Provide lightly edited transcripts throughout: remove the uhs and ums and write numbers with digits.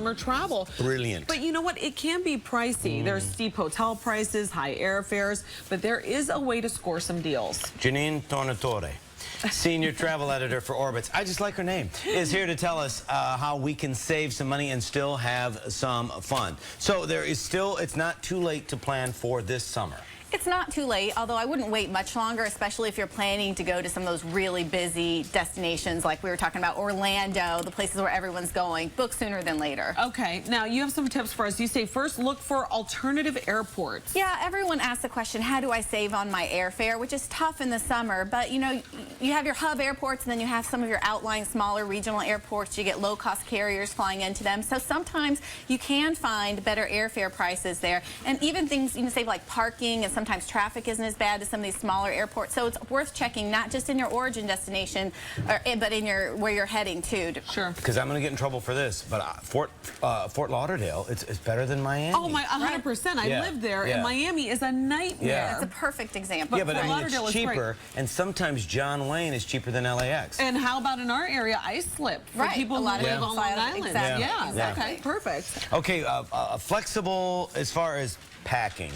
summer travel. Brilliant. But you know what? It can be pricey. There's steep hotel prices, high airfares, but there is a way to score some deals. Janine Tornatore, Senior Travel Editor for Orbitz, I just like her name, is here to tell us how we can save some money and still have some fun. So there is still, it's not too late to plan for this summer. It's not too late, although I wouldn't wait much longer, especially if you're planning to go to some of those really busy destinations like we were talking about, Orlando, the places where everyone's going. Book sooner than later. Okay, now you have some tips for us. You say first look for alternative airports. Yeah, everyone asks the question, how do I save on my airfare, which is tough in the summer, but you know, you have your hub airports and then you have some of your outlying smaller regional airports. You get low-cost carriers flying into them, so sometimes you can find better airfare prices there, and even things you can save like parking, and sometimes traffic isn't as bad as some of these smaller airports, so it's worth checking not just in your origin destination, but in your where you're heading to. Sure. Because I'm going to get in trouble for this, but Fort Lauderdale, it's better than Miami. Oh, 100%. I lived there, and Miami is a nightmare. It's a perfect example. Yeah, but I mean, Lauderdale it's cheaper, and sometimes John Wayne is cheaper than LAX. And how about in our area, Islip for people who live on Long Island? Exactly. Yeah. Okay, perfect. Okay, flexible as far as packing.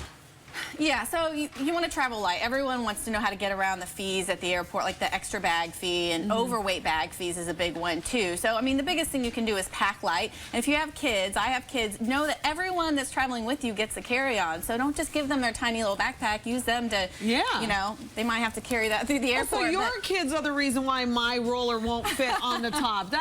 Yeah, so you want to travel light. Everyone wants to know how to get around the fees at the airport, like the extra bag fee, and overweight bag fees is a big one too. So, I mean, the biggest thing you can do is pack light. And if you have kids, I have kids, know that everyone that's traveling with you gets a carry-on. So don't just give them their tiny little backpack. Use them to, you know, they might have to carry that through the airport. So your kids are the reason why my roller won't fit on the top.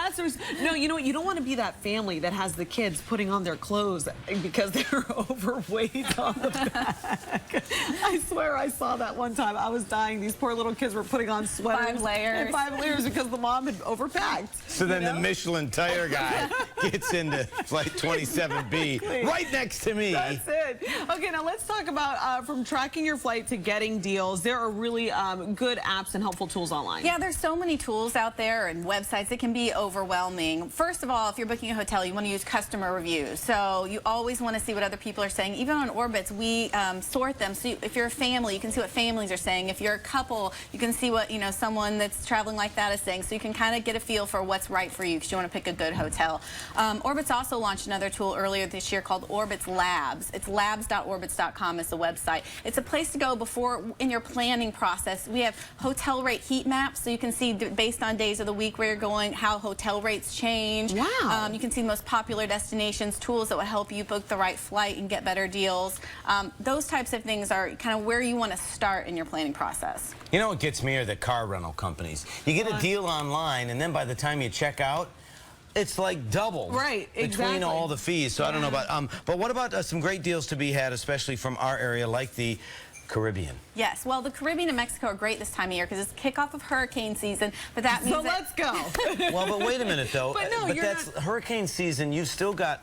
No, you know what? You don't want to be that family that has the kids putting on their clothes because they're overweight on the back. I swear I saw that one time. I was dying. These poor little kids were putting on sweaters. 5 layers. And 5 layers because the mom had overpacked. So then the Michelin tire guy gets into flight 27B right next to me. That's it. Okay, now let's talk about from tracking your flight to getting deals. There are really good apps and helpful tools online. Yeah, there's so many tools out there and websites. It can be overwhelming. First of all, if you're booking a hotel, you want to use customer reviews. So you always want to see what other people are saying. Even on Orbitz, we sort them. So if you're a family, you can see what families are saying. If you're a couple, you can see what, you know, someone that's traveling like that is saying. So you can kind of get a feel for what's right for you because you want to pick a good hotel. Orbitz also launched another tool earlier this year called Orbitz Labs. It's labs.orbitz.com is the website. It's a place to go before in your planning process. We have hotel rate heat maps, so you can see based on days of the week where you're going, how hotel rates change. Wow. You can see the most popular destinations, tools that will help you book the right flight and get better deals. Those types of things are kind of where you want to start in your planning process. You know what gets me are the car rental companies. You get a deal online, and then by the time you check out, it's like double between all the fees. So I don't know about, but what about some great deals to be had, especially from our area, like the Caribbean? Yes, well, the Caribbean and Mexico are great this time of year because it's kickoff of hurricane season, but that means let's go. Well, but wait a minute, though. But no, that's hurricane season. You've still got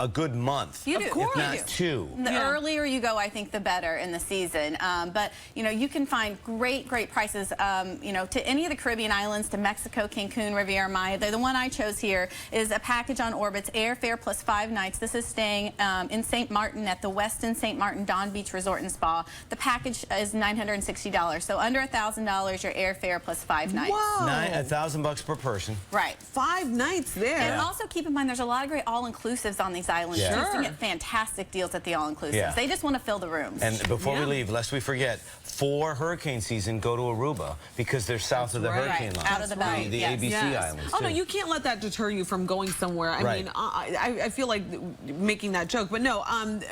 a good month. You do. Of course. If not 2. The earlier you go, I think, the better in the season. But, you know, you can find great prices, you know, to any of the Caribbean islands, to Mexico, Cancun, Riviera Maya. The one I chose here is a package on Orbitz, airfare plus 5 nights. This is staying in St. Martin at the Westin St. Martin Don Beach Resort and Spa. The package is $960, so under $1,000 your airfare plus 5 nights. Whoa. $1,000 per person. Right. 5 nights there. And also keep in mind there's a lot of great all-inclusives on these islands. Yeah. You can get fantastic deals at the all-inclusives. Yeah. They just want to fill the rooms. And before we leave, lest we forget, for hurricane season, go to Aruba because they're south of the hurricane line. Out of the bay. The ABC Islands. Oh, no, you can't let that deter you from going somewhere. I mean, I feel like making that joke, but no.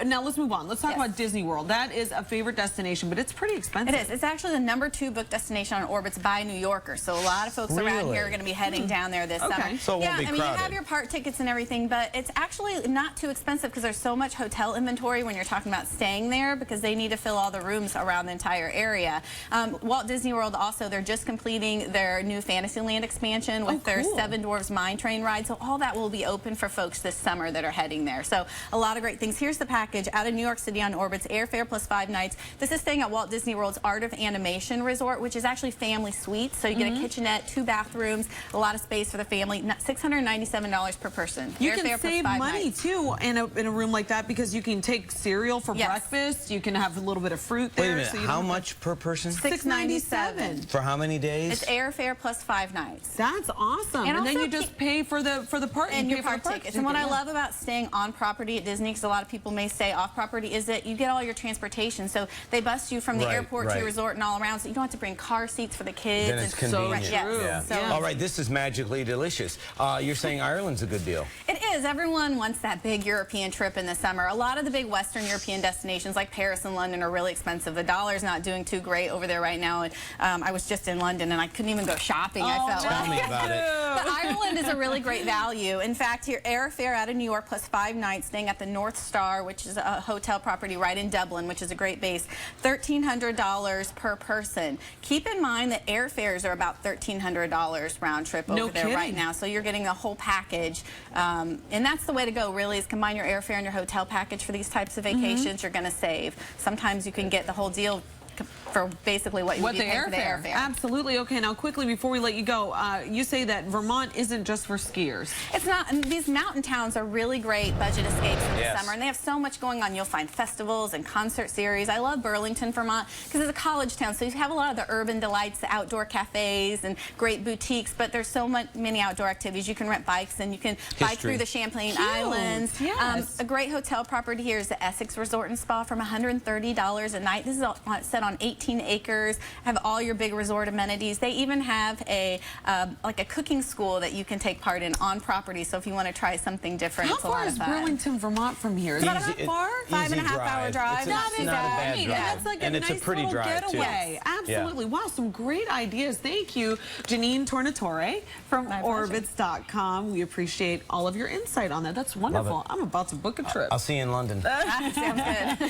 Now let's move on. Let's talk about Disney World. That is a favorite destination, but it's pretty expensive. It is. It's actually the #2 booked destination on Orbitz by New Yorkers. So a lot of folks around here are going to be heading down there this summer. So it won't be I mean, you have your park tickets and everything, but it's actually not too expensive because there's so much hotel inventory when you're talking about staying there because they need to fill all the rooms around the entire area. Walt Disney World also, they're just completing their new Fantasyland expansion with their Seven Dwarfs Mine Train ride. So all that will be open for folks this summer that are heading there. So a lot of great things. Here's the package out of New York City on Orbitz, airfare plus 5 nights. This is staying at Walt Disney World's Art of Animation Resort, which is actually family suites. So you get a kitchenette, 2 bathrooms, a lot of space for the family. $697 per person. You can save money too. too in a room like that because you can take cereal for breakfast. You can have a little bit of fruit there. Wait a minute. So how much per person? $697. For how many days? It's airfare plus 5 nights. That's awesome. And then you just pay for the park and your park tickets. And what I love about staying on property at Disney, because a lot of people may say off property, is that you get all your transportation. So they bus you from the airport to your resort and all around, so you don't have to bring car seats for the kids. Then it's convenient. So all right, this is magically delicious. You're saying Ireland's a good deal. It is. Everyone wants that big European trip in the summer. A lot of the big Western European destinations like Paris and London are really expensive. The dollar's not doing too great over there right now. And, I was just in London and I couldn't even go shopping. I felt Tell me about it. But Ireland is a really great value. In fact, here airfare out of New York plus 5 nights staying at the North Star, which is a hotel property right in Dublin, which is a great base, $1,300 per person. Keep in mind that airfares are about $1,300 round trip over there right now. So you're getting the whole package. And that's the way to go, really, is combine your airfare and your hotel package for these types of vacations. You're going to save. Sometimes you can get the whole deal for basically what you would be paying for the airfare. Absolutely. Okay, now quickly before we let you go, you say that Vermont isn't just for skiers. It's not. And these mountain towns are really great budget escapes in the summer, and they have so much going on. You'll find festivals and concert series. I love Burlington, Vermont, because it's a college town, so you have a lot of the urban delights, the outdoor cafes and great boutiques, but there's so many outdoor activities. You can rent bikes and you can bike through the Champlain Islands. A great hotel property here is the Essex Resort and Spa from $130 a night. This is set on 18 acres, have all your big resort amenities. They even have a like a cooking school that you can take part in on property. So if you want to try something different, it's a lot of fun. How far is Burlington, Vermont from here? Is that far? 5.5-hour drive. Not a bad drive. That's like a nice pretty little drive getaway. Absolutely. Wow, some great ideas. Thank you, Janine Tornatore from Orbitz.com. We appreciate all of your insight on that. That's wonderful. I'm about to book a trip. I'll see you in London. Sounds good.